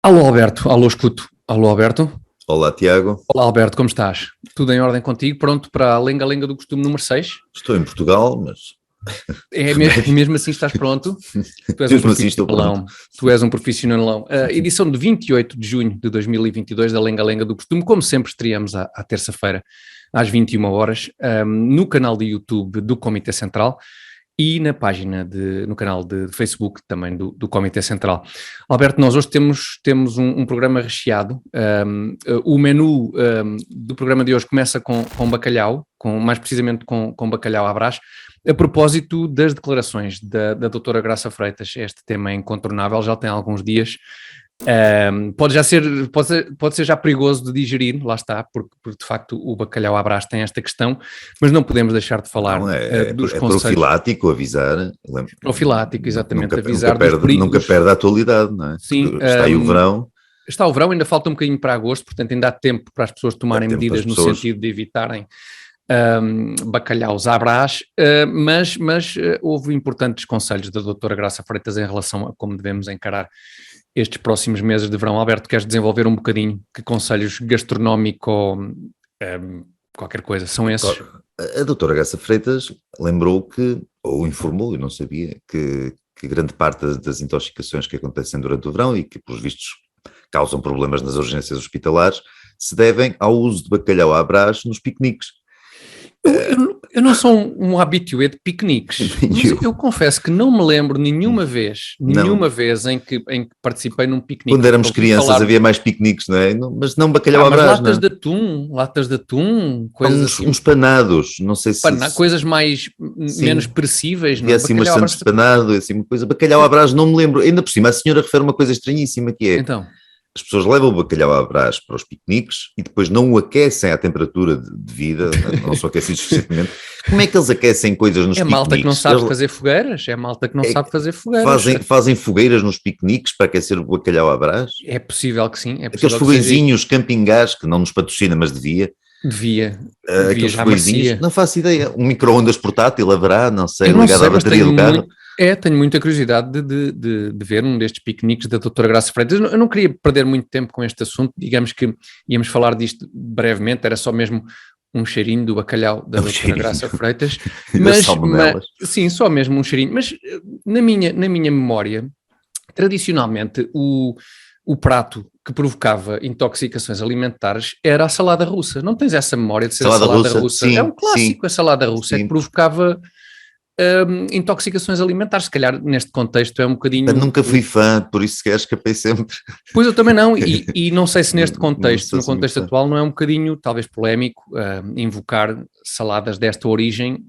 Alô Alberto, alô escuto, alô Alberto. Olá, Tiago. Olá Alberto, como estás? Tudo em ordem contigo? Pronto para a lenga-lenga do costume número 6? Estou em Portugal, mas Mesmo assim estás pronto? Tu és um mesmo assim estou pronto. profissionalão, tu és um profissionalão. Edição de 28 de junho de 2022 da lenga-lenga do costume, como sempre estreamos à terça-feira às 21 horas, no canal de YouTube do Comitê Central e na página, no canal de Facebook também do Comitê Central. Alberto, nós hoje temos um programa recheado. O menu do programa de hoje começa com bacalhau, mais precisamente com bacalhau à Brás, a propósito das declarações da doutora Graça Freitas. Este tema é incontornável, já tem alguns dias. Pode ser já perigoso de digerir, lá está, porque de facto o bacalhau à Brás tem esta questão, mas não podemos deixar de falar dos conselhos. Profilático avisar. Profilático, exatamente, nunca, avisar nunca perde a atualidade, não é? Sim. Está aí o verão. Está o verão, ainda falta um bocadinho para agosto, portanto ainda há tempo para as pessoas tomarem medidas no sentido de evitarem bacalhaus à Brás, mas houve importantes conselhos da doutora Graça Freitas em relação a como devemos encarar estes próximos meses de verão. Alberto, queres desenvolver um bocadinho? Que conselhos gastronómico, qualquer coisa, são esses? A doutora Graça Freitas lembrou ou informou, eu não sabia, que grande parte das intoxicações que acontecem durante o verão e que, pelos vistos, causam problemas nas urgências hospitalares, se devem ao uso de bacalhau à Brás nos piqueniques. Eu não sou um habitué de piqueniques, mas eu confesso que não me lembro nenhuma vez em que participei num piquenique. Quando éramos crianças havia mais piqueniques, não é? Mas não bacalhau à Brás, latas de atum, coisas assim. Uns panados, não sei se... coisas menos perecíveis, não é? Havia assim umas santos de panado, assim uma coisa. Bacalhau à Brás não me lembro. Ainda por cima a senhora refere uma coisa estranhíssima que é... Então... As pessoas levam o bacalhau à Brás para os piqueniques e depois não o aquecem à temperatura de vida, não são aquecidos suficientemente. Como é que eles aquecem coisas nos piqueniques? É malta que não sabe fazer fogueiras, Fazem fogueiras nos piqueniques para aquecer o bacalhau à Brás? É possível que sim. Aqueles foguezinhos camping gás, que não nos patrocina, mas devia. Aqueles já foguezinhos, não faço ideia. Um micro-ondas portátil haverá, não sei, ligado à bateria do carro. Tenho muita curiosidade de ver um destes piqueniques da doutora Graça Freitas. Eu não queria perder muito tempo com este assunto, digamos que íamos falar disto brevemente, era só mesmo um cheirinho do bacalhau da doutora Graça Freitas, mas sim, só mesmo um cheirinho, mas na minha memória, tradicionalmente o prato que provocava intoxicações alimentares era a salada russa. Não tens essa memória de ser a salada russa? Sim, é um clássico, sim, a salada russa, sim. É que provocava intoxicações alimentares. Se calhar neste contexto é um bocadinho... Eu nunca fui fã, por isso que escapei sempre. Pois eu também não, e não sei se neste contexto, no contexto atual, não é um bocadinho, talvez polémico, invocar saladas desta origem,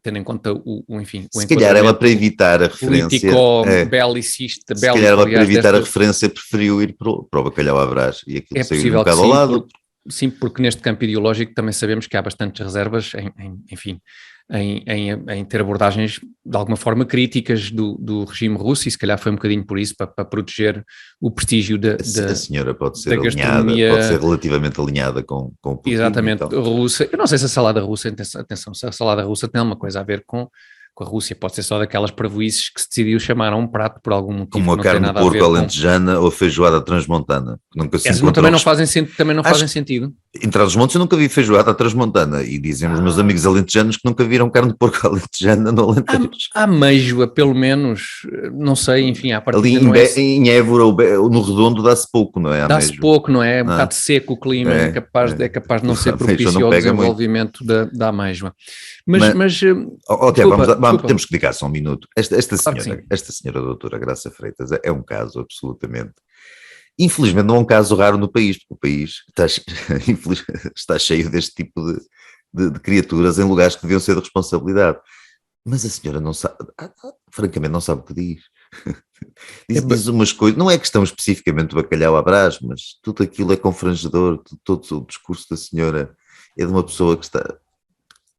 tendo em conta enfim, se calhar ela, para evitar a referência, político-belicista, se calhar ela, para evitar a referência, preferiu ir para o bacalhau à Brás, e aquilo saiu um bocado ao lado. Sim, porque neste campo ideológico também sabemos que há bastantes reservas, em ter abordagens de alguma forma críticas do regime russo, e se calhar foi um bocadinho por isso, para proteger o prestígio a senhora pode ser alinhada, pode ser relativamente alinhada com o Putin. Exatamente, russa. Eu não sei se a salada russa, atenção, se a salada russa tem alguma coisa a ver com a Rússia, pode ser só daquelas parvoíces que se decidiu chamar a um prato por algum motivo. Como a carne de porco alentejana ou a feijoada transmontana. Também não fazem sentido. Em Trás-os-Montes eu nunca vi feijoada transmontana, e dizem os meus amigos alentejanos que nunca viram carne de porco alentejana no Alentejo. Há ameijoa, pelo menos, não sei, enfim, à partida ali em Évora, no Redondo, dá-se pouco, não é? Dá-se pouco, não é? Um bocado seco o clima, é capaz de não ser propício ao desenvolvimento da ameijoa. Temos que dedicar só um minuto. Esta senhora doutora Graça Freitas é um caso absolutamente... Infelizmente não é um caso raro no país, porque o país está cheio deste tipo de criaturas em lugares que deviam ser de responsabilidade. Mas a senhora não sabe, francamente não sabe o que diz. Diz umas coisas, não é questão especificamente do bacalhau à Brás, mas tudo aquilo é confrangedor, todo o discurso da senhora é de uma pessoa que está...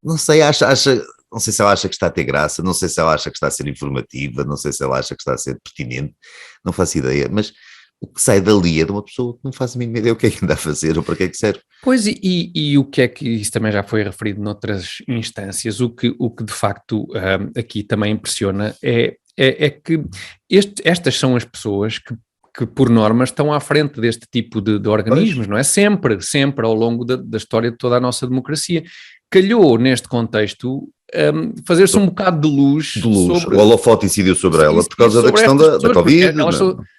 Não sei, não sei se ela acha que está a ter graça, não sei se ela acha que está a ser informativa, não sei se ela acha que está a ser pertinente, não faço ideia, mas o que sai dali é de uma pessoa que não faz a mínima ideia o que é que anda a fazer ou para que é que serve. Pois, e o que é que isso também já foi referido noutras instâncias, o que de facto aqui também impressiona é que estas são as pessoas que por norma estão à frente deste tipo de organismos, não é? Sempre ao longo da história de toda a nossa democracia. Calhou, neste contexto, fazer-se um bocado de luz sobre... O holofote incidiu sobre ela por causa da questão da Covid.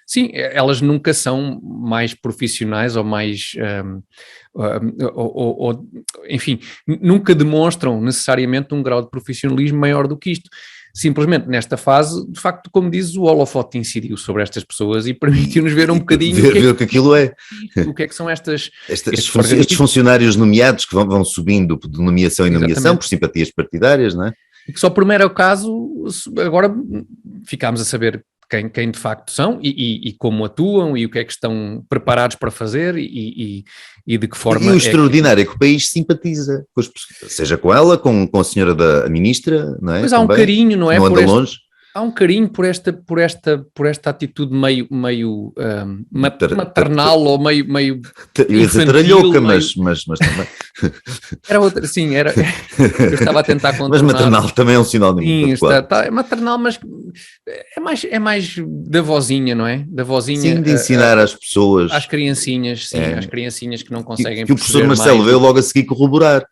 Sim, elas nunca são mais profissionais ou mais... enfim, nunca demonstram necessariamente um grau de profissionalismo maior do que isto. Simplesmente nesta fase, de facto, como dizes, o holofote incidiu sobre estas pessoas e permitiu-nos ver um bocadinho ver o que aquilo é. O que é que são estes funcionários nomeados que vão subindo de nomeação em nomeação por simpatias partidárias, não é? E que só por mero caso, agora ficámos a saber quem de facto são e como atuam e o que é que estão preparados para fazer e de que forma... E o extraordinário é que o país simpatiza, seja com ela, com a senhora da ministra, não é? Mas há um carinho, não é? Não anda longe. Há um carinho por outra atitude meio maternal ou meio eu ia dizer tralhoca, mas também. Era outra, sim, era. Eu estava a tentar contornar. Mas maternal também é um sinónimo. Sim, é maternal, mas é mais da vozinha, não é? Da vozinha. Sim, de ensinar às pessoas. Às criancinhas, sim, às criancinhas que não conseguem. Que o professor Marcelo veio logo a seguir corroborar.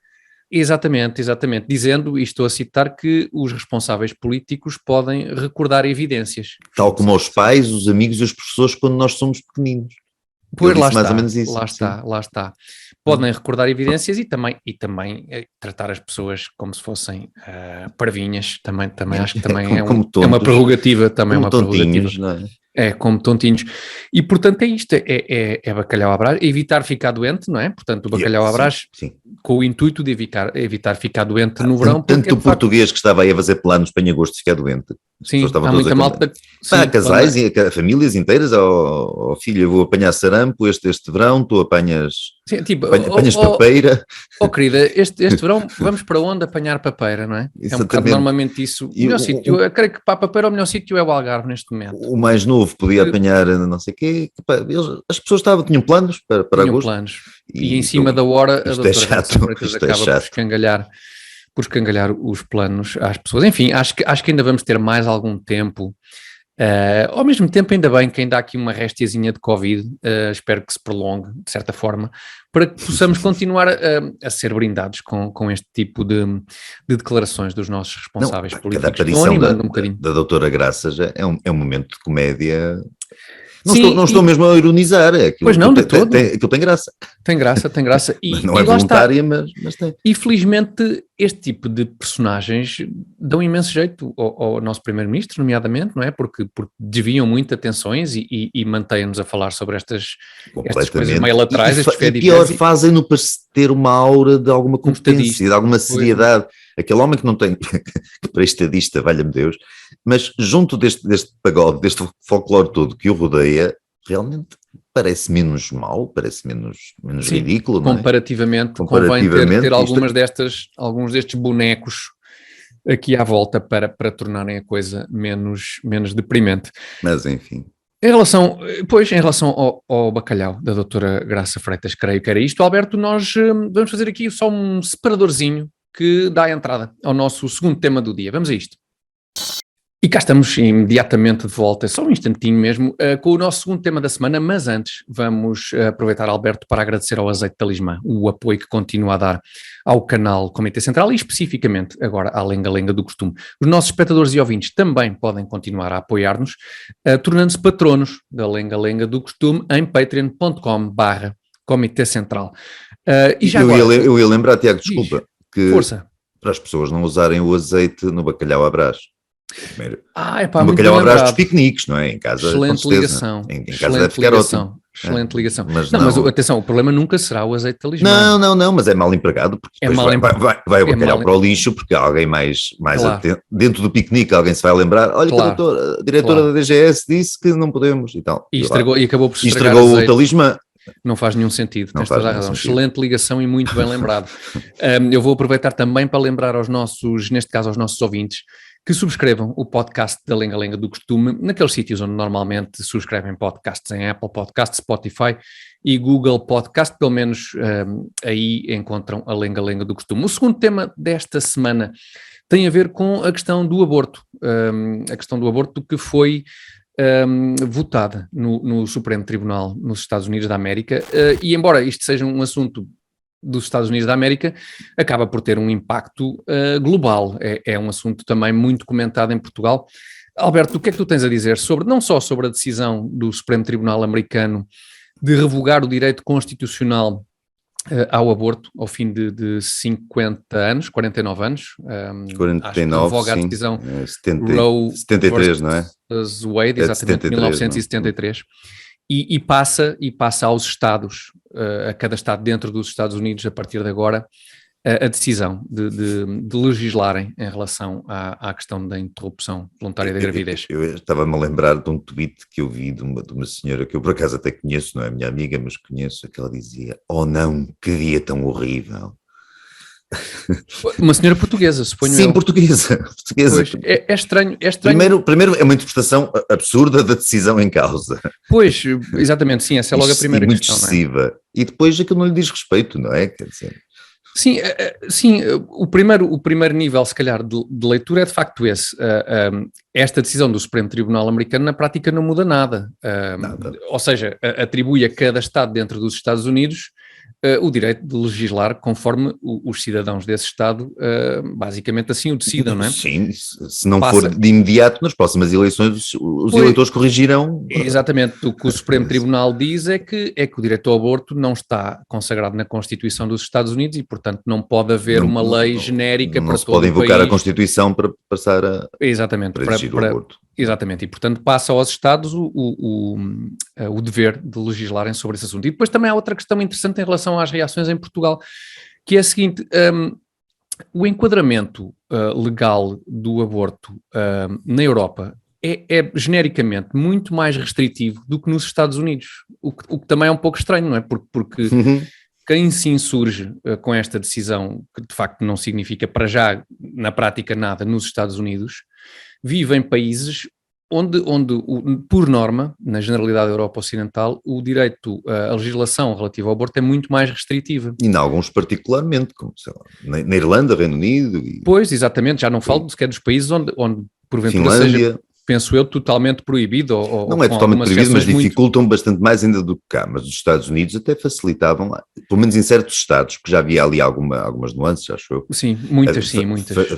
Exatamente, dizendo, e estou a citar, que os responsáveis políticos podem recordar evidências. Tal como os pais, os amigos e os professores quando nós somos pequeninos. Pois lá está, mais ou menos isso, lá está. Podem recordar evidências e também tratar as pessoas como se fossem parvinhas, também acho que também é uma prerrogativa, também como é uma prerrogativa. Não é? É, como tontinhos. E, portanto, é isto, é bacalhau à Brás, evitar ficar doente, não é? Portanto, o bacalhau à Brás, com o intuito de evitar ficar doente no verão. Tanto o português que estava aí a fazer planos para agosto de ficar doente. Sim, há muita malta... Há casais, famílias inteiras, filho, eu vou apanhar sarampo este verão, tu apanhas... Sim, tipo, apanhas papeira. Querida, este verão vamos para onde apanhar papeira, não é? Exatamente. É um bocado normalmente isso. O melhor sítio, eu creio que para a papeira o melhor sítio é o Algarve neste momento. O mais novo podia apanhar não sei o quê. As pessoas tinham planos para agosto. Planos. E em cima da hora a doutora Freitas acaba por escangalhar os planos às pessoas. Enfim, acho que ainda vamos ter mais algum tempo. Ao mesmo tempo, ainda bem que ainda há aqui uma restiazinha de Covid, espero que se prolongue, de certa forma, para que possamos continuar a ser brindados com este tipo de declarações dos nossos responsáveis políticos. Cada aparição da doutora Graça já é um momento de comédia... Não estou mesmo a ironizar, pois não, de todo. Aquilo tem graça. Tem graça. E, não é voluntária, mas tem. E felizmente este tipo de personagens dão imenso jeito ao nosso primeiro-ministro, nomeadamente, não é? Porque desviam muito atenções e mantêm-nos a falar sobre estas coisas meio laterais. E pior, fazem-no para ter uma aura de alguma competência, de alguma seriedade. Aquele homem que não tem, para estadista, valha-me Deus, mas junto deste pagode, deste folclore todo que o rodeia, realmente parece menos mau, parece menos ridículo, não é? Comparativamente, convém ter alguns destes bonecos aqui à volta para tornarem a coisa menos deprimente. Mas enfim... Em relação ao bacalhau da doutora Graça Freitas, creio que era isto. Alberto, nós vamos fazer aqui só um separadorzinho que dá a entrada ao nosso segundo tema do dia. Vamos a isto. E cá estamos imediatamente de volta, só um instantinho mesmo, com o nosso segundo tema da semana, mas antes vamos aproveitar, Alberto, para agradecer ao Azeite Talismã o apoio que continua a dar ao canal Comitê Central e especificamente agora à Lenga-Lenga do Costume. Os nossos espectadores e ouvintes também podem continuar a apoiar-nos, tornando-se patronos da Lenga-Lenga do Costume em patreon.com/Comitê Central. Eu ia lembrar, Tiago, desculpa, que força. Para as pessoas não usarem o azeite no bacalhau à Brás. No bacalhau à Brás dos piqueniques, não é? Em casa, excelente ligação. Em casa deve ficar ótimo. Excelente ligação. Mas atenção, o problema nunca será o azeite Talismã. Não, mas é mal empregado, porque vai o bacalhau para o lixo, porque alguém mais claro. Atento, dentro do piquenique alguém se vai lembrar, olha claro. Que a diretora da DGS disse que não podemos e tal. E acabou por estragou o Talismã. Não faz nenhum sentido, tens toda a razão. Excelente ligação e muito bem lembrado. Eu vou aproveitar também para lembrar aos nossos ouvintes, que subscrevam o podcast da Lenga-Lenga do Costume, naqueles sítios onde normalmente subscrevem podcasts, em Apple Podcasts, Spotify e Google Podcast, pelo menos aí encontram a Lenga-Lenga do Costume. O segundo tema desta semana tem a ver com a questão do aborto, que foi votada no Supremo Tribunal nos Estados Unidos da América, e embora isto seja um assunto dos Estados Unidos da América, acaba por ter um impacto global. É um assunto também muito comentado em Portugal. Alberto, o que é que tu tens a dizer não só sobre a decisão do Supremo Tribunal americano de revogar o direito constitucional ao aborto ao fim de 50 anos, 49 anos, 49, acho que revoga a decisão Roe 73, não é? Wade, exatamente, 1973, e passa aos Estados, a cada Estado dentro dos Estados Unidos, a partir de agora, a decisão de legislarem em relação à questão da interrupção voluntária da gravidez. Eu estava-me a lembrar de um tweet que eu vi de uma senhora que eu por acaso até conheço, não é minha amiga, mas conheço, que ela dizia: "Oh não, que dia tão horrível." Uma senhora portuguesa, suponho. Sim, portuguesa. Pois, é estranho. Primeiro é uma interpretação absurda da decisão em causa. Pois, exatamente, sim, essa é logo a primeira muito questão. Muito excessiva. Não é? E depois aquilo não lhe diz respeito, não é? Quer dizer... Sim, o primeiro nível, se calhar, de leitura é de facto esse. Esta decisão do Supremo Tribunal americano, na prática, não muda nada. Ou seja, atribui a cada Estado dentro dos Estados Unidos o direito de legislar conforme os cidadãos desse Estado basicamente assim o decidam, não é? Sim, se não for de imediato, nas próximas eleições os eleitores corrigirão. Exatamente, o que o Supremo Tribunal diz é que o direito ao aborto não está consagrado na Constituição dos Estados Unidos e, portanto, não pode haver uma lei genérica para todo o país. Não se pode invocar a Constituição para passar a exigir o aborto. Exatamente, e portanto passa aos Estados o dever de legislarem sobre esse assunto. E depois também há outra questão interessante em relação às reações em Portugal, que é a seguinte: o enquadramento legal do aborto na Europa é genericamente muito mais restritivo do que nos Estados Unidos, o que também é um pouco estranho, não é? Porque quem se insurge com esta decisão, que de facto não significa para já, na prática, nada nos Estados Unidos, vive em países onde, por norma, na generalidade da Europa Ocidental, o direito, a legislação relativa ao aborto é muito mais restritiva. E em alguns particularmente, como sei lá, na Irlanda, Reino Unido... Pois, exatamente, já não falo sequer dos países onde porventura Finlândia, seja, penso eu, totalmente proibido. Não é totalmente proibido, mas dificultam bastante mais ainda do que cá. Mas os Estados Unidos até facilitavam, pelo menos em certos estados, porque já havia ali algumas nuances, acho eu. Sim, muitas.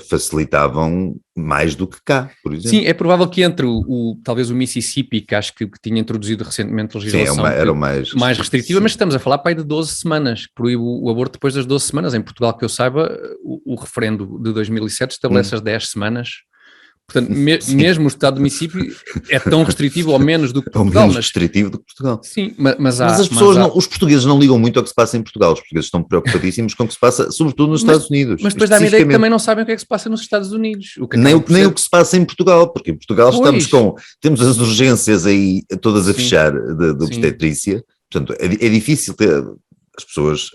Facilitavam mais do que cá, por exemplo. Sim, é provável que entre talvez o Mississippi, que acho que tinha introduzido recentemente legislação era mais restritiva, mas estamos a falar para aí de 12 semanas, que proíbe o aborto depois das 12 semanas. Em Portugal, que eu saiba, o referendo de 2007 estabelece as 10 semanas. Portanto, mesmo o Estado do Mississippi é tão restritivo ou menos do que Portugal. É menos restritivo do que Portugal. Sim, mas as pessoas os portugueses não ligam muito ao que se passa em Portugal. Os portugueses estão preocupadíssimos com o que se passa, sobretudo nos Estados Unidos. Mas depois dá-me a ideia que também não sabem o que é que se passa nos Estados Unidos. Nem o que se passa em Portugal, porque em Portugal temos as urgências aí todas a fechar de obstetrícia. Portanto, é difícil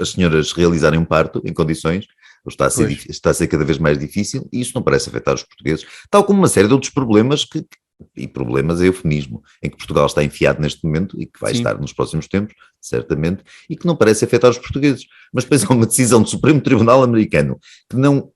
as senhoras realizarem um parto em condições. Está a ser cada vez mais difícil e isso não parece afetar os portugueses, tal como uma série de outros problemas e problemas é eufemismo, em que Portugal está enfiado neste momento e que vai estar nos próximos tempos, certamente, e que não parece afetar os portugueses. Mas depois há uma decisão do Supremo Tribunal americano que não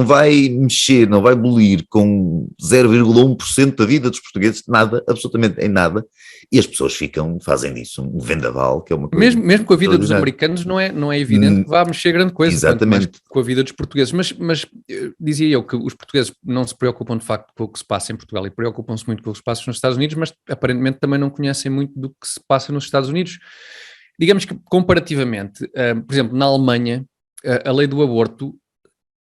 vai mexer, não vai abolir com 0,1% da vida dos portugueses, nada, absolutamente em nada, e as pessoas fazem disso um vendaval, que é uma coisa... Mesmo com a vida dos americanos não é evidente que vá mexer grande coisa. Exatamente. Com a vida dos portugueses, mas dizia eu que os portugueses não se preocupam de facto com o que se passa em Portugal e preocupam-se muito com o que se passa nos Estados Unidos, mas aparentemente também não conhecem muito do que se passa nos Estados Unidos. Digamos que comparativamente, por exemplo, na Alemanha, a lei do aborto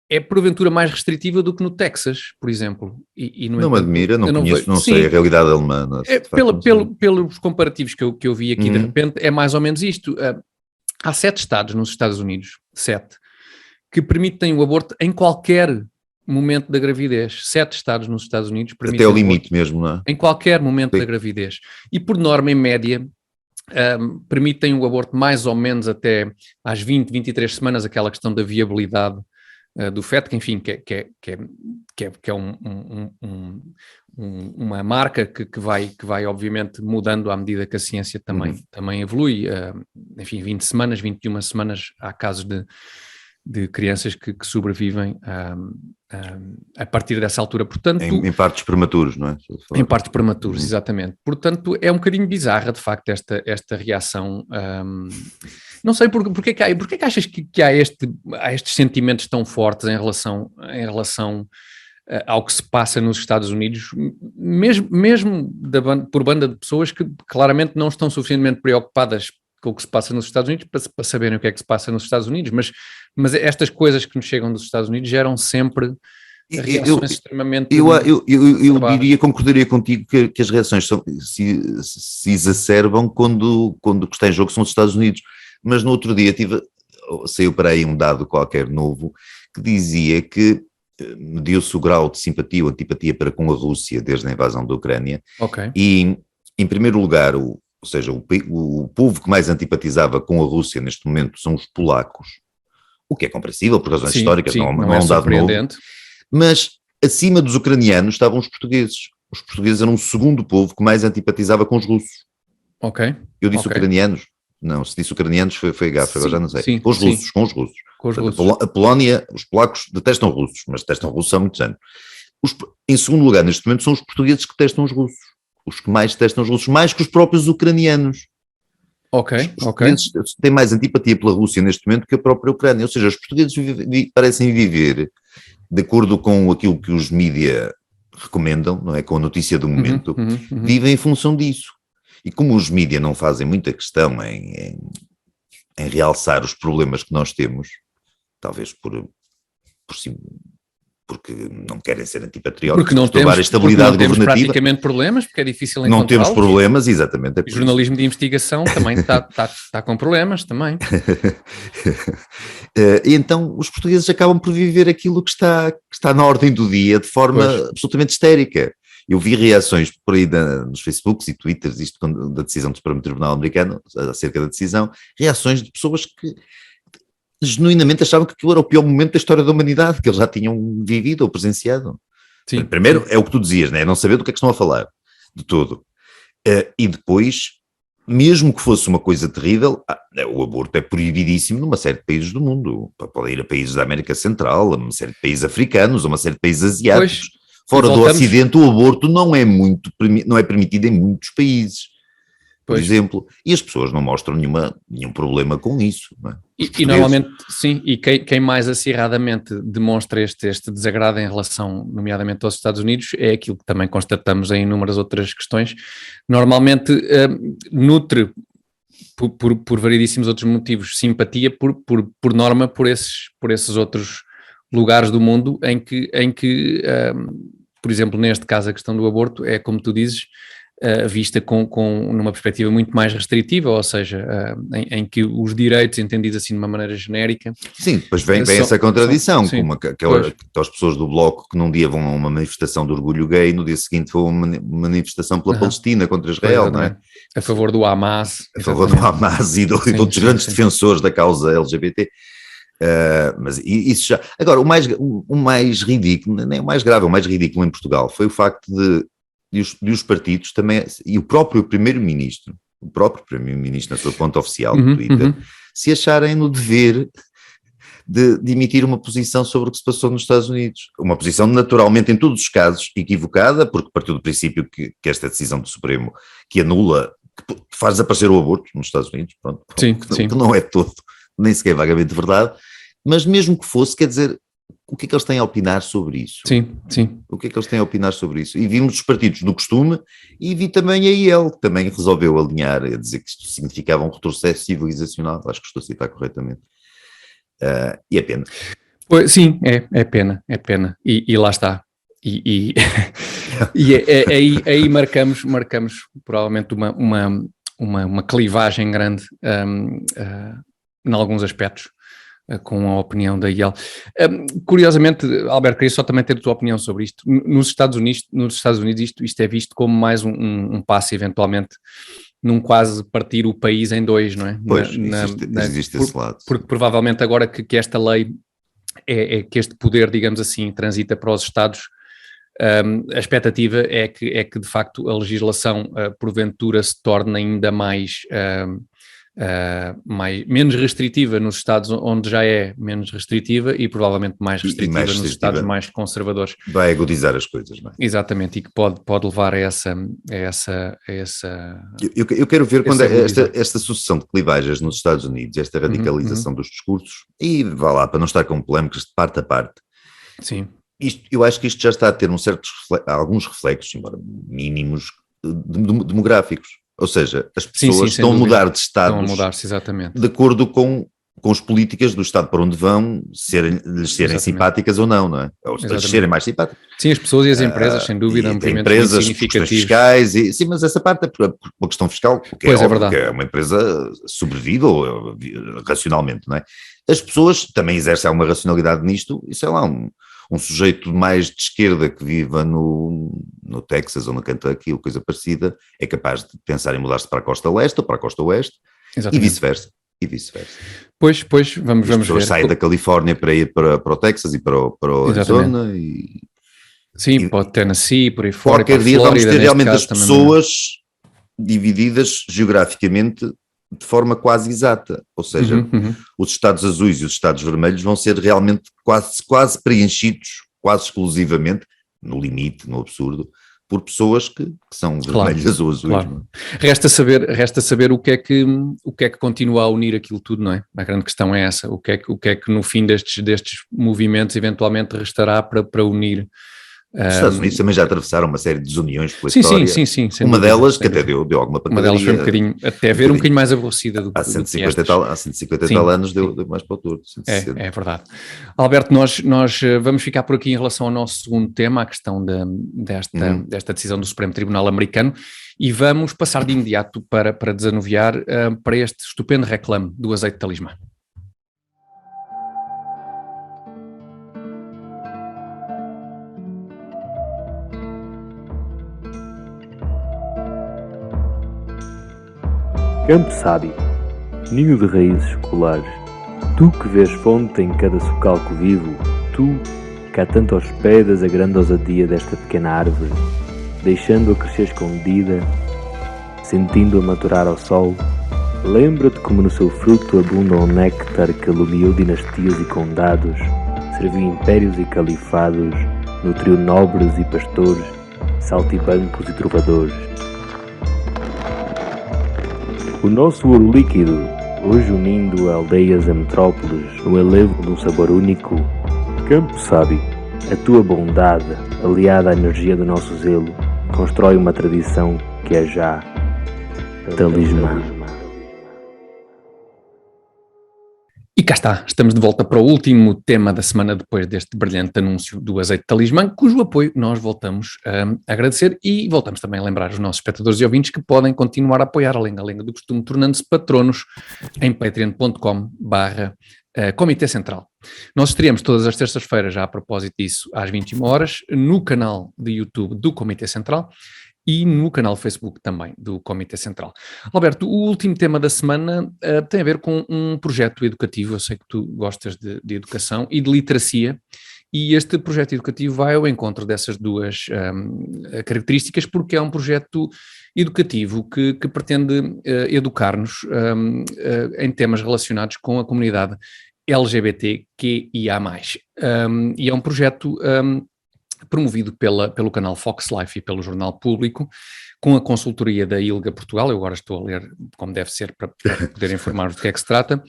é porventura mais restritiva do que no Texas, por exemplo. Não me admira, não conheço, não sei a realidade alemã. Pelos comparativos que eu vi aqui de repente, é mais ou menos isto. Há 7 estados nos Estados Unidos, 7, que permitem o aborto em qualquer momento da gravidez. 7 estados nos Estados Unidos permitem até o limite mesmo, não é? Em qualquer momento da gravidez. E por norma, em média, permitem o aborto mais ou menos até às 20, 23 semanas, aquela questão da viabilidade do feto, que enfim, que é uma marca que vai obviamente mudando à medida que a ciência também evolui. Enfim, 20 semanas, 21 semanas, há casos de crianças que sobrevivem a partir dessa altura. Portanto, em partos prematuros, não é? Em partos prematuros, exatamente. Portanto, é um bocadinho bizarra, de facto, esta reação. Não sei porque que achas que há estes sentimentos tão fortes em relação ao que se passa nos Estados Unidos, mesmo por banda de pessoas que claramente não estão suficientemente preocupadas com o que se passa nos Estados Unidos para saberem o que é que se passa nos Estados Unidos, mas estas coisas que nos chegam dos Estados Unidos geram sempre reações extremamente... Eu concordaria contigo que as reações se exacerbam quando o que está em jogo são os Estados Unidos, mas no outro dia saiu para aí um dado qualquer novo que dizia que mediu-se o grau de simpatia ou antipatia para com a Rússia desde a invasão da Ucrânia, e em primeiro lugar, ou seja, o povo que mais antipatizava com a Rússia neste momento são os polacos, o que é compreensível por razões históricas, não é um dado novo. Mas acima dos ucranianos estavam os portugueses. Os portugueses eram o segundo povo que mais antipatizava com os russos. Eu disse ucranianos. Não, se disse ucranianos foi gafe, agora já não sei. Com os russos. A Polónia, os polacos detestam russos, mas detestam russos há muitos anos. Em segundo lugar, neste momento, são os portugueses que detestam os russos. Os que mais detestam os russos, mais que os próprios ucranianos. Os portugueses têm mais antipatia pela Rússia neste momento que a própria Ucrânia. Ou seja, os portugueses parecem viver de acordo com aquilo que os mídia recomendam, não é? Com a notícia do momento, vivem em função disso. E como os mídia não fazem muita questão em realçar os problemas que nós temos, talvez porque não querem ser antipatrióticos, porque não temos, a estabilidade governativa. Praticamente problemas, porque é difícil encontrá-los. Não temos problemas, exatamente. O jornalismo de investigação também está com problemas, também. E então os portugueses acabam por viver aquilo que está na ordem do dia de forma absolutamente histérica. Eu vi reações por aí nos Facebooks e Twitters, da decisão do Supremo Tribunal Americano, acerca da decisão, reações de pessoas que genuinamente achavam que aquilo era o pior momento da história da humanidade, que eles já tinham vivido ou presenciado. Sim, primeiro, é o que tu dizias, né? Não saber do que é que estão a falar, de tudo. E depois, mesmo que fosse uma coisa terrível, o aborto é proibidíssimo numa série de países do mundo. Pode ir a países da América Central, a uma série de países africanos, a uma série de países asiáticos. Fora do Ocidente, o aborto não é permitido em muitos países, por exemplo, e as pessoas não mostram nenhum problema com isso. Não é? E normalmente, sim, e quem mais acirradamente demonstra este desagrado em relação, nomeadamente aos Estados Unidos, é aquilo que também constatamos em inúmeras outras questões, normalmente nutre, por variedíssimos outros motivos, simpatia por norma por esses outros lugares do mundo em que por exemplo, neste caso a questão do aborto é, como tu dizes, vista numa perspectiva muito mais restritiva, ou seja, em que os direitos entendidos assim de uma maneira genérica... Sim, depois vem essa contradição, como aquelas pessoas do Bloco que num dia vão a uma manifestação de orgulho gay e no dia seguinte vão a uma manifestação pela Palestina contra Israel, não é? A favor do Hamas. A favor do Hamas e de outros grandes defensores da causa LGBT. Mas isso já... Agora, o mais ridículo, nem o mais grave, o mais ridículo em Portugal foi o facto de os partidos também, e o próprio primeiro-ministro na sua conta oficial do Twitter, se acharem no dever de emitir uma posição sobre o que se passou nos Estados Unidos. Uma posição naturalmente, em todos os casos, equivocada, porque partiu do princípio que esta decisão do Supremo, que anula, que faz desaparecer o aborto nos Estados Unidos, pronto, que não é todo, nem sequer vagamente verdade, mas mesmo que fosse, quer dizer, o que é que eles têm a opinar sobre isso? Sim. O que é que eles têm a opinar sobre isso? E vimos os partidos do costume e vi também a IEL, que também resolveu alinhar, a dizer que isto significava um retrocesso civilizacional, acho que estou a citar corretamente. E é pena. Pois, sim, é pena. E lá está. E aí marcamos provavelmente uma clivagem grande em alguns aspectos com a opinião da IEL. Curiosamente, Alberto, queria só também ter a tua opinião sobre isto. Nos Estados Unidos isto é visto como mais um passo, eventualmente, num quase partir o país em dois, não é? Pois, existe esse lado. Porque provavelmente agora que esta lei, que este poder, digamos assim, transita para os Estados, a expectativa é que de facto a legislação porventura se torne ainda mais menos restritiva nos estados onde já é menos restritiva e provavelmente mais restritiva, nos estados mais conservadores. Vai agudizar as coisas, não é? Exatamente, e que pode levar a essa... Eu quero ver quando esta sucessão de clivagens nos Estados Unidos, esta radicalização dos discursos, e vá lá, para não estar com polémicas de parte a parte. Sim. Eu acho que isto já está a ter alguns reflexos, embora mínimos, demográficos. Ou seja, as pessoas estão a mudar de estados, estão a mudar-se, exatamente, de acordo com as políticas do estado para onde vão, lhes serem simpáticas ou não, não é? Ou lhes serem mais simpáticas. Sim, as pessoas e as empresas, sem dúvida, empresas, questões fiscais, sim, mas essa parte é por uma questão fiscal, porque é verdade, que uma empresa sobrevive racionalmente, não é? As pessoas também exercem alguma racionalidade nisto, e sei lá, um sujeito mais de esquerda que viva no Texas ou no Kentucky ou coisa parecida, é capaz de pensar em mudar-se para a costa leste ou para a costa oeste. Exatamente. E vice-versa. Pois, vamos ver. As pessoas saem da Califórnia para ir para o Texas e para o Arizona Sim, para o Tennessee, por aí fora. Qualquer dia vamos ter realmente as pessoas divididas geograficamente de forma quase exata, ou seja, os estados azuis e os estados vermelhos vão ser realmente quase preenchidos, quase exclusivamente, no limite, no absurdo, por pessoas que são vermelhas ou azuis. Claro. Não é? Resta saber o que é que continua a unir aquilo tudo, não é? A grande questão é essa, o que é que no fim destes movimentos eventualmente restará para unir. Os Estados Unidos também já atravessaram uma série de desuniões pela história. Sim. Uma delas que até deu alguma pancadaria. Uma delas foi um bocadinho mais aborrecida do que há 150 e tal anos deu mais para o torto. É verdade. Alberto, nós vamos ficar por aqui em relação ao nosso segundo tema, a questão desta decisão do Supremo Tribunal Americano, e vamos passar de imediato para desanuviar para este estupendo reclame do azeite de talismã. Campo sábio, ninho de raízes escolares, tu que vês fonte em cada socalco vivo, tu que há tanto hospedas a grande ousadia desta pequena árvore, deixando-a crescer escondida, sentindo-a maturar ao sol, lembra-te como no seu fruto abunda o néctar que alumiou dinastias e condados, serviu impérios e califados, nutriu nobres e pastores, saltibancos e trovadores. O nosso ouro líquido, hoje unindo aldeias a metrópoles no elevo de um sabor único, campo sábio, a tua bondade, aliada à energia do nosso zelo, constrói uma tradição que é já talismã. E cá está, estamos de volta para o último tema da semana depois deste brilhante anúncio do azeite talismã, cujo apoio nós voltamos a agradecer e voltamos também a lembrar os nossos espectadores e ouvintes que podem continuar a apoiar a Lenga-Lenga do Costume, tornando-se patronos em patreon.com/Comitê Central. Nós estaremos todas as terças-feiras, já a propósito disso, às 21 horas, no canal de YouTube do Comitê Central e no canal Facebook também do Comitê Central. Alberto, o último tema da semana tem a ver com um projeto educativo. Eu sei que tu gostas de educação e de literacia, e este projeto educativo vai ao encontro dessas duas características, porque é um projeto educativo que pretende educar-nos em temas relacionados com a comunidade LGBTQIA+. E é um projeto promovido pelo canal Fox Life e pelo Jornal Público, com a consultoria da ILGA Portugal. Eu agora estou a ler como deve ser para poder informar-vos do que é que se trata,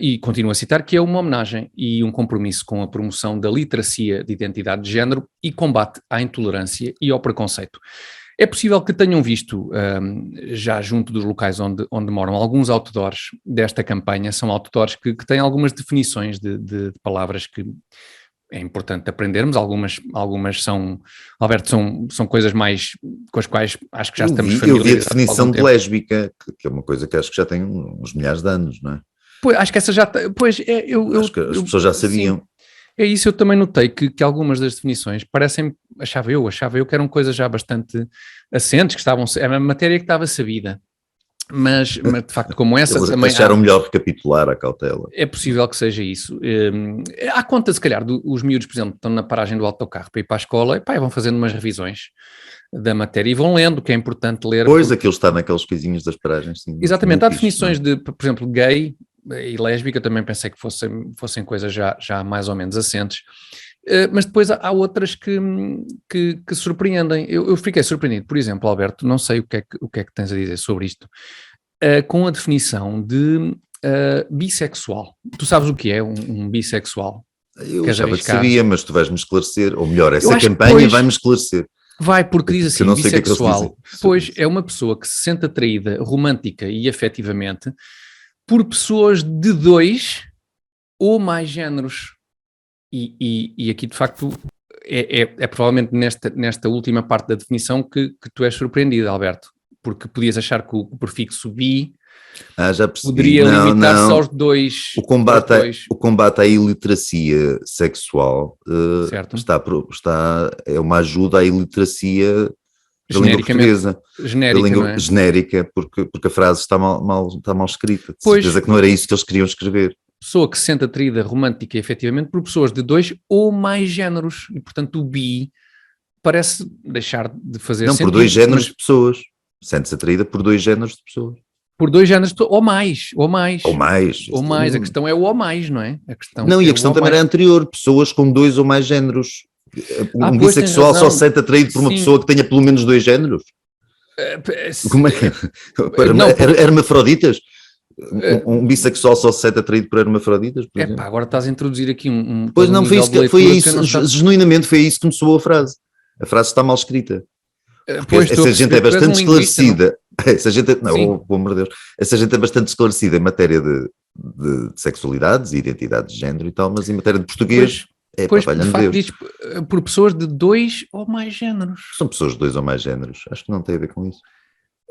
e continuo a citar que é uma homenagem e um compromisso com a promoção da literacia de identidade de género e combate à intolerância e ao preconceito. É possível que tenham visto, já junto dos locais onde moram, alguns outdoors desta campanha. São outdoors que têm algumas definições de palavras que é importante aprendermos. Algumas são, Alberto, são coisas mais com as quais acho que já estamos familiarizados. Eu vi a definição de lésbica, que é uma coisa que acho que já tem uns milhares de anos, não é? Pois, acho que essa já... Pois, acho que as pessoas já sabiam. Sim. É isso, eu também notei que algumas das definições parecem, achava eu que eram coisas já bastante assentes, que estavam... É uma matéria que estava sabida. Mas de facto, como essa eles também... acharam melhor recapitular a cautela. É possível que seja isso. Há conta, se calhar, os miúdos, por exemplo, estão na paragem do autocarro para ir para a escola, e vão fazendo umas revisões da matéria e vão lendo, que é importante ler. Pois, aquilo está naqueles coisinhos das paragens. Sim, exatamente, há definições de, por exemplo, gay e lésbica, também pensei que fossem coisas já mais ou menos assentes. Mas depois há outras que surpreendem. Eu fiquei surpreendido, por exemplo, Alberto, não sei o que é que tens a dizer sobre isto, com a definição de bissexual. Tu sabes o que é um bissexual? Eu achava que sabia, mas tu vais-me esclarecer, ou melhor, essa campanha depois vai-me esclarecer. Vai, porque diz assim, bissexual, pois isso. é uma pessoa que se sente atraída romântica e afetivamente por pessoas de 2 ou mais géneros. E aqui, de facto, é provavelmente nesta última parte da definição que tu és surpreendido, Alberto, porque podias achar que o prefixo bi já percebi. Poderia limitar-se aos 2. O combate à iliteracia sexual é uma ajuda à iliteracia da língua portuguesa. Genérica, porque a frase está mal escrita. De certeza que não era isso que eles queriam escrever. Pessoa que se sente atraída romântica e efetivamente por pessoas de 2 ou mais géneros. E, portanto, o bi parece deixar de fazer sentido. Não, por 2 géneros de pessoas. Sente-se atraída por 2 géneros de pessoas. Por 2 géneros, ou mais. A questão é o ou mais, não é? A questão também era anterior. Pessoas com 2 ou mais géneros. Um bissexual só se sente atraído por uma pessoa que tenha pelo menos 2 géneros? Como é que é? Hermafroditas? Um bissexual só se sente atraído por hermafroditas? Agora estás a introduzir aqui Pois não, foi isso. Genuinamente foi isso que me soou a frase. A frase está mal escrita. Essa gente é bastante esclarecida. Pelo amor de Deus. Essa gente é bastante esclarecida em matéria de sexualidades e identidades de género e tal, mas em matéria de português, de facto diz por pessoas de 2 ou mais géneros. São pessoas de 2 ou mais géneros. Acho que não tem a ver com isso.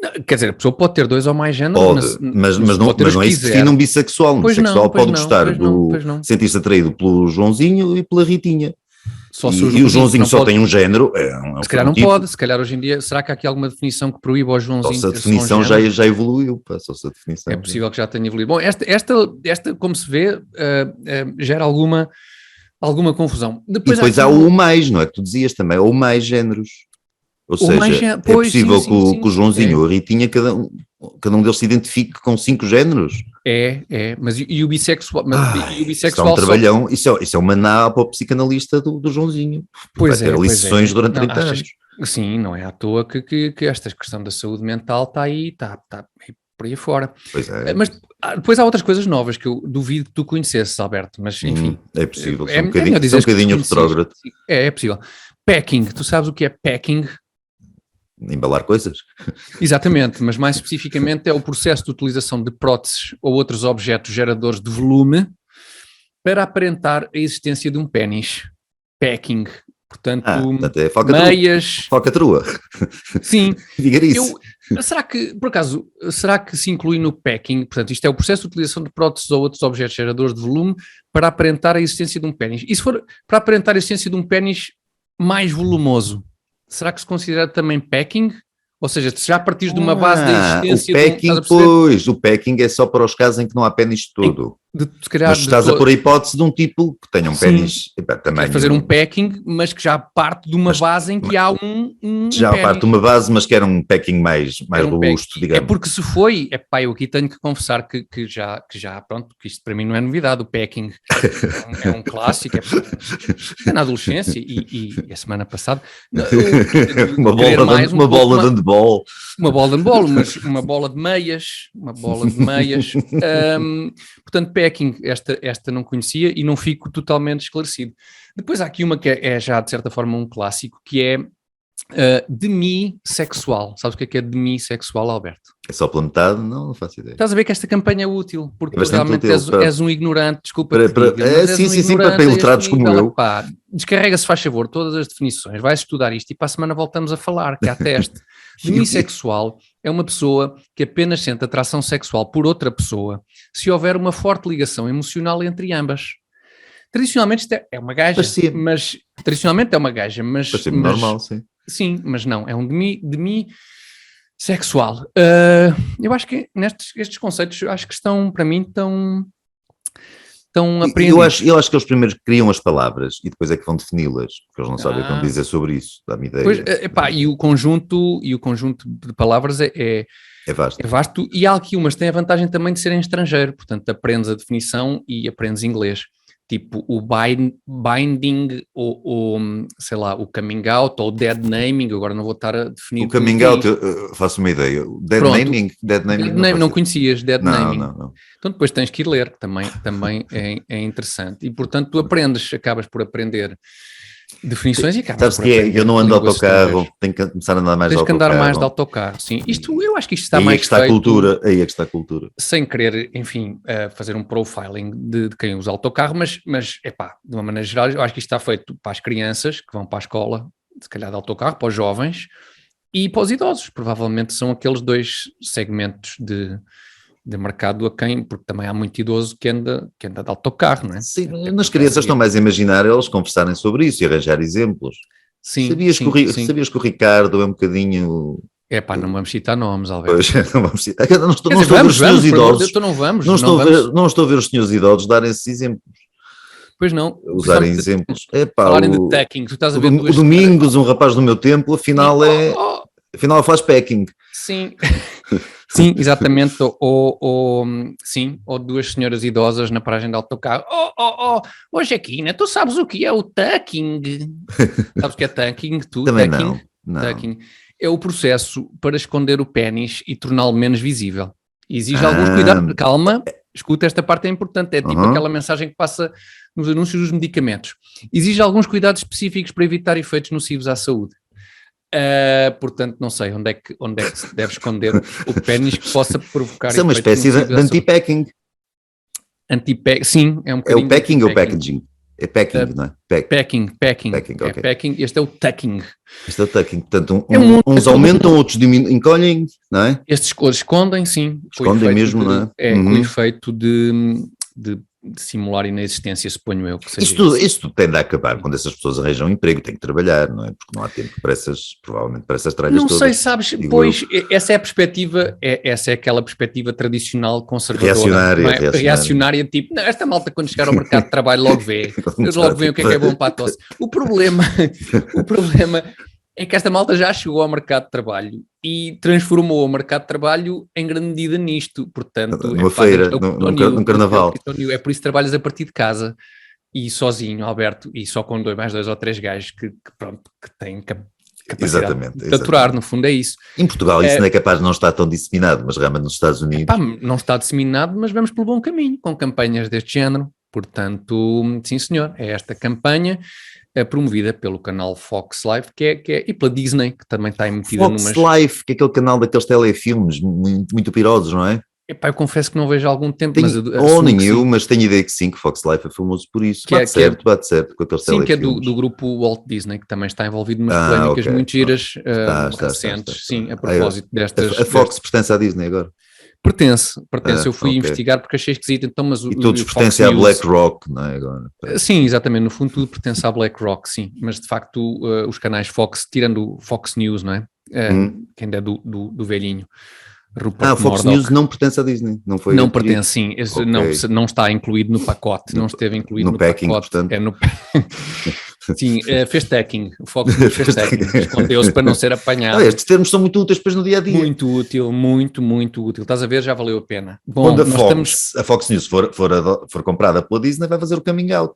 Não, quer dizer, a pessoa pode ter 2 ou mais géneros, mas não é isso que define um bissexual. Um bissexual pode gostar sentir-se atraído pelo Joãozinho e pela Ritinha. E o Joãozinho só tem um género. Se calhar não pode, se calhar hoje em dia, será que há aqui alguma definição que proíba ao Joãozinho? Só se a definição já evoluiu. É possível que já tenha evoluído. Bom, esta como se vê, gera alguma confusão. Depois há o mais, não é que tu dizias também, ou mais géneros. Ou seja, é possível que o Joãozinho ou a Ritinha, cada um deles se identifique com 5 géneros. Mas e o bissexual? Isso é um trabalhão, isso é uma maná para o psicanalista do Joãozinho. Vai ter lições durante 30 anos. Sim, não é à toa que esta questão da saúde mental está aí, está por aí fora. Pois é. Mas depois há outras coisas novas que eu duvido que tu conhecesses, Alberto, mas enfim. É possível, são um bocadinho retrógrado. É possível. Packing, tu sabes o que é packing? Embalar coisas. Exatamente, mas mais especificamente é o processo de utilização de próteses ou outros objetos geradores de volume para aparentar a existência de um pênis. Packing. Portanto, meias... Falcatrua. Sim. Diga isso. Será que se inclui no packing, portanto, isto é o processo de utilização de próteses ou outros objetos geradores de volume para aparentar a existência de um pênis? E se for para aparentar a existência de um pênis mais volumoso, será que se considera também packing? Ou seja, se já partires de uma base da existência... O packing é só para os casos em que não há pênis todo. Mas estás a pôr a hipótese de um tipo que tenha um pênis... Também fazer um packing, mas que já parte de uma base em que há um já pênis. Parte de uma base, mas que era um packing mais robusto, digamos. É porque se foi... eu aqui tenho que confessar que já, pronto, que isto para mim não é novidade, o packing é um clássico, é na adolescência e a semana passada... Uma bola de handball. Uma bola de handball, mas uma bola de meias. Portanto, packing, esta não conhecia e não fico totalmente esclarecido. Depois há aqui uma que é já, de certa forma, um clássico, que é demissexual. Sabes o que é demissexual, Alberto? É só pela metade? Não faço ideia. Estás a ver que esta campanha é útil, porque tu realmente útil, és um ignorante, desculpa. Sim, para ilustrados como eu. Descarrega-se, faz favor, todas as definições, vais estudar isto e para a semana voltamos a falar, que há teste. Demissexual é uma pessoa que apenas sente atração sexual por outra pessoa se houver uma forte ligação emocional entre ambas. Tradicionalmente isto é uma gaja, mas... Tradicionalmente é uma gaja, mas... Parece normal, sim. Sim, mas não, é um demissexual. Eu acho que estes conceitos, acho que estão, para mim, estão apreendidos. Eu acho que eles primeiro criam as palavras e depois é que vão defini-las, porque eles não sabem o que vão dizer sobre isso, dá-me ideia. Pois, e o conjunto de palavras é vasto. É vasto, e há aqui umas que têm a vantagem também de serem estrangeiro, portanto aprendes a definição e aprendes inglês. Tipo o binding, ou sei lá, o coming out, ou o dead naming, agora não vou estar a definir. O coming out, eu faço uma ideia. Dead naming não conhecias, dead naming. Não. Então depois tens que ir ler, que também é interessante. E portanto tu acabas por aprender definições e acabas por aprender. Eu não ando de autocarro, tenho que começar a andar mais de autocarro. Tens que andar mais de autocarro, sim. Eu acho que isto está mais feito. Aí é que está a cultura. Sem querer, enfim, fazer um profiling de quem usa autocarro, mas de uma maneira geral, eu acho que isto está feito para as crianças que vão para a escola, se calhar de autocarro, para os jovens e para os idosos. Provavelmente são aqueles dois segmentos de mercado porque também há muito idoso que anda de autocarro, não é? Sim, nas crianças estão mais a imaginar eles conversarem sobre isso e arranjar exemplos. Sim, sabias que o Ricardo é um bocadinho... não vamos citar nomes, Alberto. Pois, não vamos citar. Não estou a ver os senhores idosos. Não estou a ver os senhores idosos darem esses exemplos. Pois não. Usarem exemplos. Falarem de tacking, tu estás a ver o Domingos, um rapaz do meu tempo, afinal faz packing. Sim. Sim, exatamente, ou duas senhoras idosas na paragem de autocarro. Jaquina, tu sabes o que é o tucking? Sabes o que é tucking? Também tucking? Não. Tucking é o processo para esconder o pénis e torná-lo menos visível. Exige alguns cuidados. Calma, escuta, esta parte é importante, é tipo aquela mensagem que passa nos anúncios dos medicamentos. Exige alguns cuidados específicos para evitar efeitos nocivos à saúde. Portanto, não sei onde é que se deve esconder o pénis que possa provocar. Isso é uma espécie de anti-packing. Sim, é um bocadinho. É o packing ou packaging? É packing, não é? Packing. Okay. Packing. Este é o tucking. Portanto, uns aumentam, outros encolhem, não é? Estes escondem, sim. Escondem mesmo, não é? Com o efeito de simular inexistência, suponho eu que seja isso tudo tende a acabar quando essas pessoas arranjam um emprego, têm que trabalhar, não é? Porque não há tempo provavelmente para essas tralhas todas. Não sei, sabes, pois essa é a perspectiva, essa é aquela perspectiva tradicional conservadora. Reacionária, tipo, esta malta quando chegar ao mercado de trabalho logo vê o que é bom para a tosse. O problema é que esta malta já chegou ao mercado de trabalho e transformou o mercado de trabalho em grande medida nisto, portanto... Numa feira, num carnaval. É por isso que trabalhas a partir de casa e sozinho, Alberto, e só com mais 2 ou 3 gajos que têm capacidade de aturar, no fundo é isso. Em Portugal isso não é capaz de não estar tão disseminado, mas realmente nos Estados Unidos... não está disseminado, mas vamos pelo bom caminho, com campanhas deste género, portanto, sim senhor, é esta campanha... promovida pelo canal Fox Life, e pela Disney, que também está emitida Fox Life, que é aquele canal daqueles telefilmes muito pirosos, não é? Eu confesso que não vejo há algum tempo, mas tenho ideia que sim, que Fox Life é famoso por isso. Bate certo com aqueles telefilmes. Sim, que é do grupo Walt Disney, que também está envolvido numas polémicas muito giras, recentes, sim, a propósito destas... A Fox pertence à Disney agora? Pertence. Eu fui investigar porque achei esquisito, então, mas e todos pertencem à BlackRock, não é? Agora. Sim, exatamente, no fundo tudo pertence à BlackRock, sim, mas de facto os canais Fox, tirando o Fox News, não é? Que ainda é do velhinho. O Fox News não pertence à Disney, não foi? Não pertence, sim, não está incluído no pacote, não esteve incluído no packing, pacote. Portanto. Sim, fez tacking, o Fox News fez tacking, escondeu-se para não ser apanhado. Estes termos são muito úteis depois no dia-a-dia. Muito útil, muito útil. Estás a ver, já valeu a pena. Bom, quando a Fox News for comprada pela Disney, vai fazer o coming out.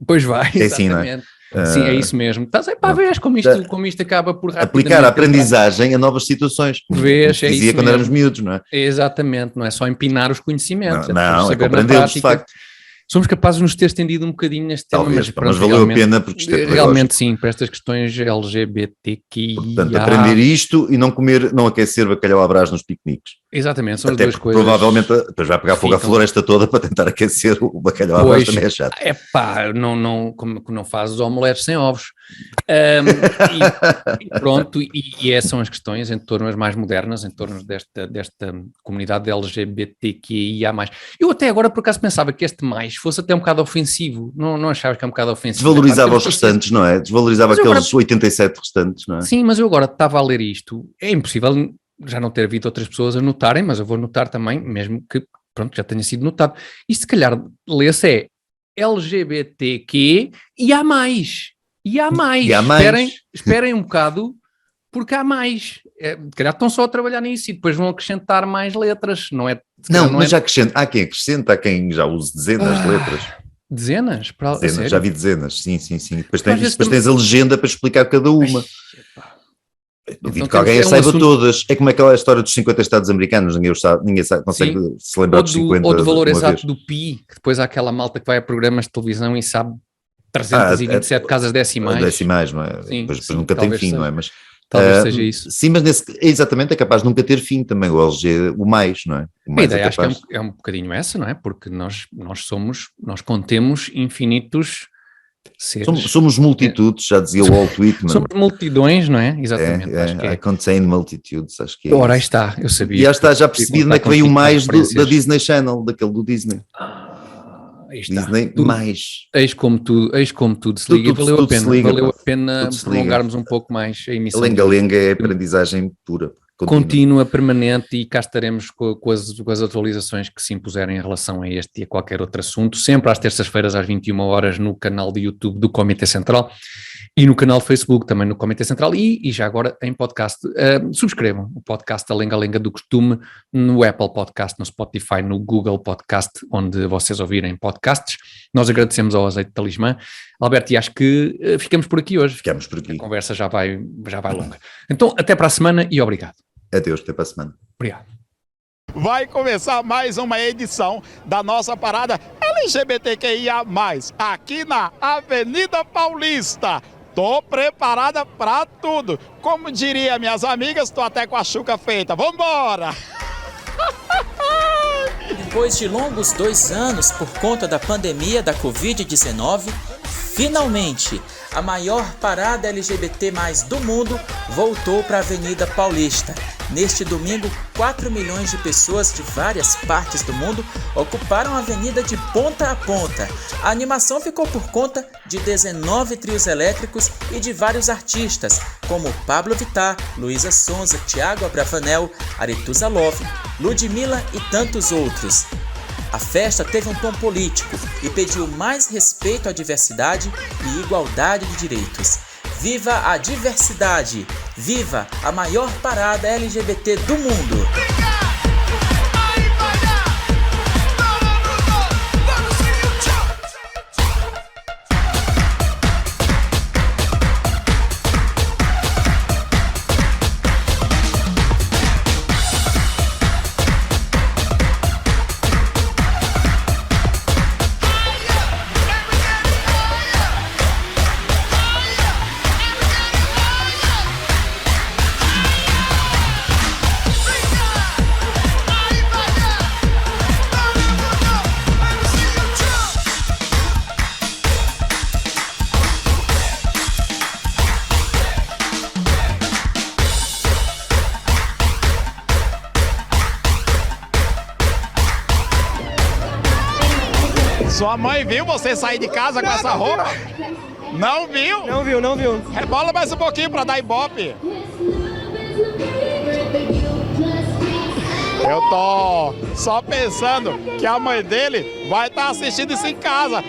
Pois vai, exatamente. Sim, é isso mesmo. Estás aí para ver como isto acaba por aplicar a aprendizagem a novas situações. Vês, é isso dizia quando éramos miúdos, não é? Exatamente, não é só empinar os conhecimentos. Não, é compreendê-los, de facto. Somos capazes de nos ter estendido um bocadinho neste tema, mas valeu a pena porque isto é realmente sim, para estas questões LGBTQI. Portanto, aprender isto e não aquecer bacalhau à brás nos piqueniques. Exatamente, são as duas coisas. Provavelmente depois vai pegar fogo à floresta toda para tentar aquecer o bacalhau à brás, também é chato. Como não fazes omeletes sem ovos. E pronto, essas são as questões em torno das mais modernas, em torno desta comunidade LGBTQIA+. Eu até agora por acaso pensava que este mais fosse até um bocado ofensivo, não achavas que é um bocado ofensivo? Desvalorizava os restantes, não é? Desvalorizava aqueles 87 restantes, não é? Sim, mas eu agora estava a ler isto, é impossível já não ter havido outras pessoas a notarem, mas eu vou notar também, mesmo que pronto, já tenha sido notado. E se calhar lê-se LGBTQ e há mais. E há mais. Esperem um bocado, porque há mais. Se calhar estão só a trabalhar nisso e depois vão acrescentar mais letras, não é? Mas já acrescenta, há quem acrescenta, há quem já use dezenas de letras. Dezenas? Já vi dezenas, sim. Depois tens a legenda para explicar cada uma. Duvido que alguém saiba todas. É como aquela história dos 50 Estados americanos, ninguém sabe, consegue se lembrar dos 50. Ou do valor exato do PI, que depois há aquela malta que vai a programas de televisão e sabe 327 casas decimais. Decimais, não é? Sim, depois nunca tem fim, não é? Mas talvez seja isso. Sim, mas exatamente é capaz de nunca ter fim também, o LG, o mais, não é? A ideia acho que é um bocadinho essa, não é? Porque nós contemos infinitos seres. Somos multitudes, já dizia o Walt Whitman. Somos multidões, não é? Exatamente. I contain multitudes, acho que é. Ora, aí está, eu sabia. E já percebi onde é que veio o mais da Disney Channel, daquele do Disney. Aí está. Disney mais. Eis como tudo se liga. Valeu a pena prolongarmos um pouco mais a emissão. A lenga-lenga é aprendizagem pura. Contínua, permanente, e cá estaremos com as atualizações que se impuserem em relação a este e a qualquer outro assunto, sempre às terças-feiras às 21 horas no canal de YouTube do Comitê Central e no canal de Facebook também no Comitê Central e já agora em podcast. Subscrevam o podcast A Lenga-Lenga do Costume no Apple Podcast, no Spotify, no Google Podcast, onde vocês ouvirem podcasts. Nós agradecemos ao Azeite Talismã. Alberto, e acho que ficamos por aqui hoje. Ficamos por aqui. A conversa já vai longa. Então, até para a semana e obrigado. Adeus, até para a semana. Obrigado. Vai começar mais uma edição da nossa parada LGBTQIA+, aqui na Avenida Paulista. Tô preparada para tudo. Como diria minhas amigas, tô até com a chuca feita. Vambora! Depois de longos 2 anos por conta da pandemia da Covid-19, finalmente a maior parada LGBT+ do mundo voltou para a Avenida Paulista. Neste domingo, 4 milhões de pessoas de várias partes do mundo ocuparam a avenida de ponta a ponta. A animação ficou por conta de 19 trios elétricos e de vários artistas, como Pablo Vittar, Luísa Sonza, Thiago Abravanel, Aretusa Love, Ludmilla e tantos outros. A festa teve um tom político e pediu mais respeito à diversidade e igualdade de direitos. Viva a diversidade! Viva a maior parada LGBT do mundo! Sua mãe viu você sair de casa com essa roupa? Não viu? Não viu. Rebola mais um pouquinho pra dar ibope. Eu tô só pensando que a mãe dele vai estar assistindo isso em casa.